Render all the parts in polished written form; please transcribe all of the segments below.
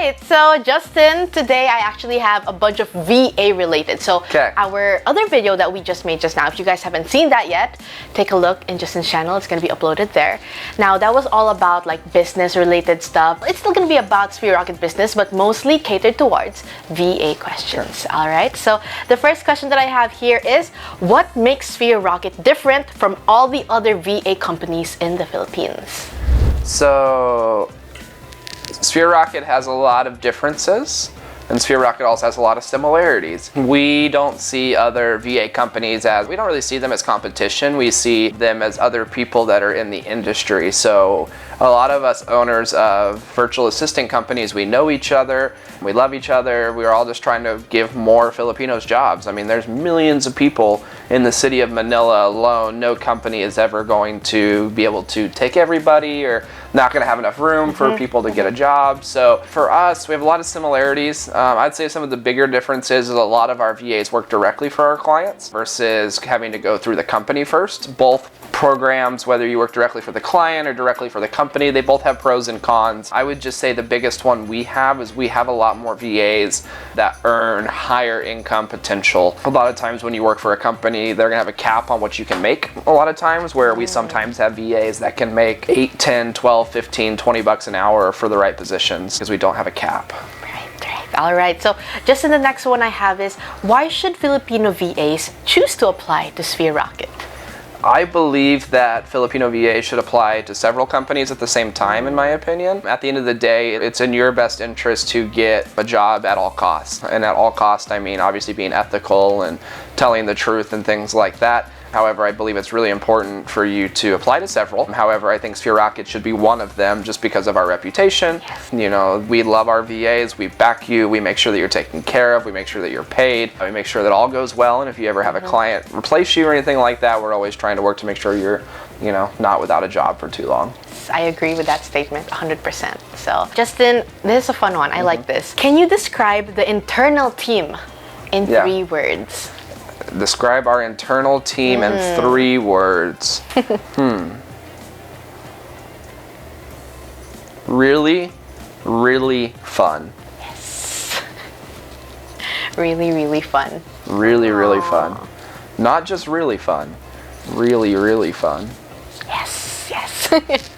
right, so Justin, today I actually have a bunch of VA related. So our other video that we just made just now, if you guys haven't seen that yet, take a look in Justin's channel. It's going to be uploaded there. Now, that was all about like business related stuff. It's still going to be about Sphere Rocket business, but mostly catered towards VA questions. Sure. All right, so the first question that I have here is, what makes Sphere Rocket different from all the other VA companies in the Philippines? So, Sphere Rocket has a lot of differences, and Sphere Rocket also has a lot of similarities. We don't see other VA companies we don't really see them as competition. We see them as other people that are in the industry. So a lot of us owners of virtual assistant companies, we know each other, we love each other, we're all just trying to give more Filipinos jobs. I mean, there's millions of people in the city of Manila alone. No company is ever going to be able to take everybody, or not going to have enough room for people to get a job. So for us, we have a lot of similarities. I'd say some of the bigger differences is a lot of our VAs work directly for our clients versus having to go through the company first. Both programs, whether you work directly for the client or directly for the company, they both have pros and cons. I would just say the biggest one we have is we have a lot more VAs that earn higher income potential. A lot of times when you work for a company, they're gonna have a cap on what you can make a lot of times, where we sometimes have VAs that can make 8, 10, 12, 15, 20 bucks an hour for the right positions because we don't have a cap. All right, so just in the next one I have is, why should Filipino VAs choose to apply to Sphere Rocket? I believe that Filipino VA should apply to several companies at the same time, in my opinion. At the end of the day, it's in your best interest to get a job at all costs. And at all costs, I mean obviously being ethical and telling the truth and things like that. However, I believe it's really important for you to apply to several. However, I think Sphere Rocket should be one of them just because of our reputation. You know, we love our VAs, we back you, we make sure that you're taken care of, we make sure that you're paid, we make sure that all goes well, and if you ever have a client replace you or anything like that, we're always trying to work to make sure you're, you know, not without a job for too long. I agree with that statement 100%. So, Justin, this is a fun one. I like this. Can you describe the internal team in 3 words? Describe our internal team in 3 words. Really, really fun. Yes. Really, really fun. Really, really fun. Not just really fun. Really, really fun. Yes, yes.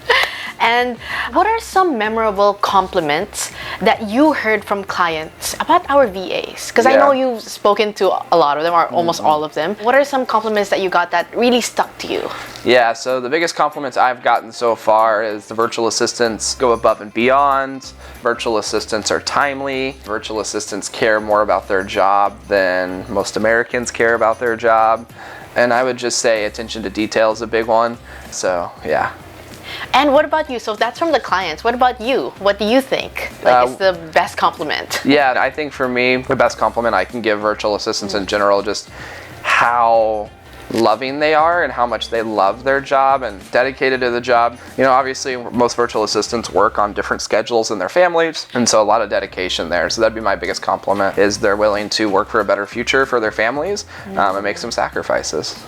And what are some memorable compliments that you heard from clients about our VAs? Because I know you've spoken to a lot of them, or almost all of them. What are some compliments that you got that really stuck to you? Yeah, so the biggest compliments I've gotten so far is the virtual assistants go above and beyond. Virtual assistants are timely. Virtual assistants care more about their job than most Americans care about their job. And I would just say attention to detail is a big one. So, yeah. And what about you? So that's from the clients. What about you? What do you think is the best compliment? Yeah, I think for me, the best compliment I can give virtual assistants in general, just how loving they are and how much they love their job and dedicated to the job. You know, obviously most virtual assistants work on different schedules than their families, and so a lot of dedication there. So that'd be my biggest compliment, is they're willing to work for a better future for their families and make some sacrifices.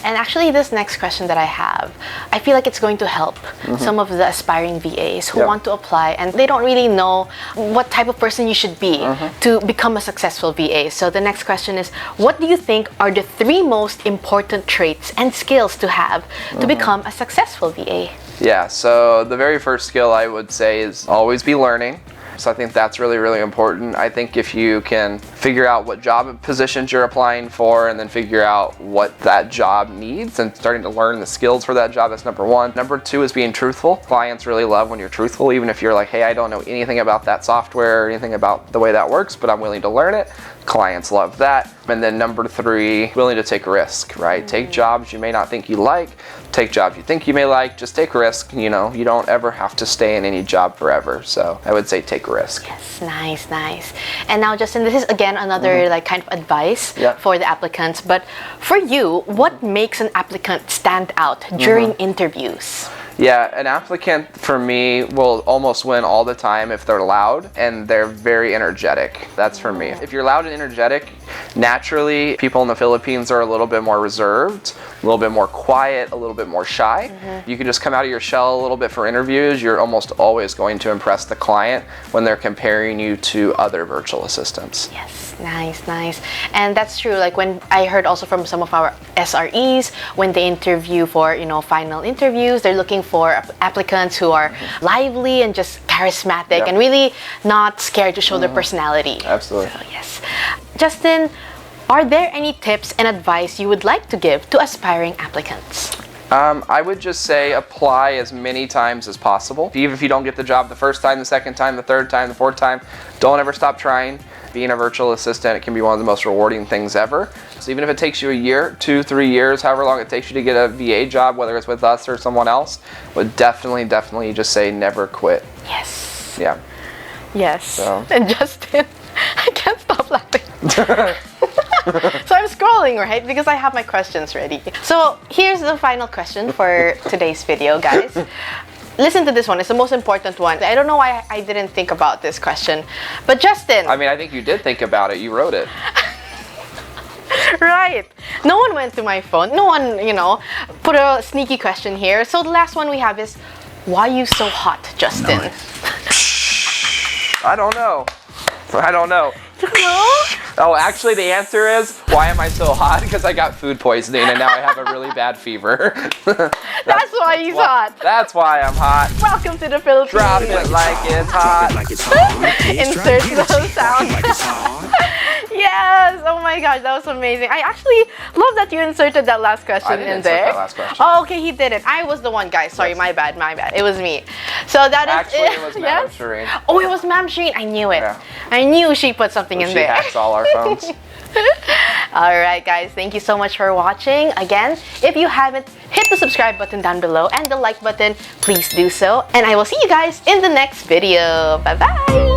And actually, this next question that I have, I feel like it's going to help some of the aspiring VAs who want to apply and they don't really know what type of person you should be to become a successful VA. So the next question is, what do you think are the 3 most important traits and skills to have to become a successful VA? Yeah, so the very first skill I would say is always be learning. So I think that's really, really important. I think if you can figure out what job positions you're applying for and then figure out what that job needs and starting to learn the skills for that job, that's number 1. Number 2 is being truthful. Clients really love when you're truthful, even if you're like, hey, I don't know anything about that software or anything about the way that works, but I'm willing to learn it. Clients love that. And then number 3, willing to take a risk, right? Take jobs you may not think you like, take jobs you think you may like, just take a risk. You know, you don't ever have to stay in any job forever. So I would say take a risk. Yes, nice, nice. And now, Justin, this is again another like kind of advice for the applicants. But for you, what makes an applicant stand out during interviews? Yeah, an applicant for me will almost win all the time if they're loud and they're very energetic. That's for me. If you're loud and energetic, Naturally, people in the Philippines are a little bit more reserved, a little bit more quiet, a little bit more shy. You can just come out of your shell a little bit for interviews. You're almost always going to impress the client when they're comparing you to other virtual assistants. Yes, nice. And that's true. Like when I heard also from some of our SREs, when they interview for, final interviews, they're looking for applicants who are lively and just charismatic and really not scared to show their personality. Absolutely. So, yes. Justin, are there any tips and advice you would like to give to aspiring applicants? I would just say apply as many times as possible. Even if you don't get the job the first time, the second time, the third time, the fourth time, don't ever stop trying. Being a virtual assistant, it can be one of the most rewarding things ever. So even if it takes you a year, 2, 3 years, however long it takes you to get a VA job, whether it's with us or someone else, would definitely just say never quit. Yes. Yeah. Yes. So. And Justin, I can't stop laughing. So I'm scrolling, right? Because I have my questions ready. So here's the final question for today's video, guys. Listen to this one. It's the most important one. I don't know why I didn't think about this question. But Justin. I mean, I think you did think about it. You wrote it. Right. No one went to my phone. No one, put a sneaky question here. So the last one we have is, why are you so hot, Justin? I don't know. No? Oh, actually, the answer is, why am I so hot? Because I got food poisoning and now I have a really bad fever. That's why he's hot. That's why I'm hot. Welcome to the Philippines. Drop it like it's hot. Insert those sounds. Yes. Oh my gosh, that was amazing. I actually love that you inserted that last question in there. That last question. Oh, okay, he didn't. I was the one, guys. Sorry, yes. My bad. It was me. So that is actually, it was Ma'am Shireen. Oh, it was Ma'am Shireen. I knew it. Yeah. I knew she put something in there. She hacks all our phones. All right, guys. Thank you so much for watching. Again, if you haven't, hit the subscribe button down below and the like button. Please do so. And I will see you guys in the next video. Bye-bye.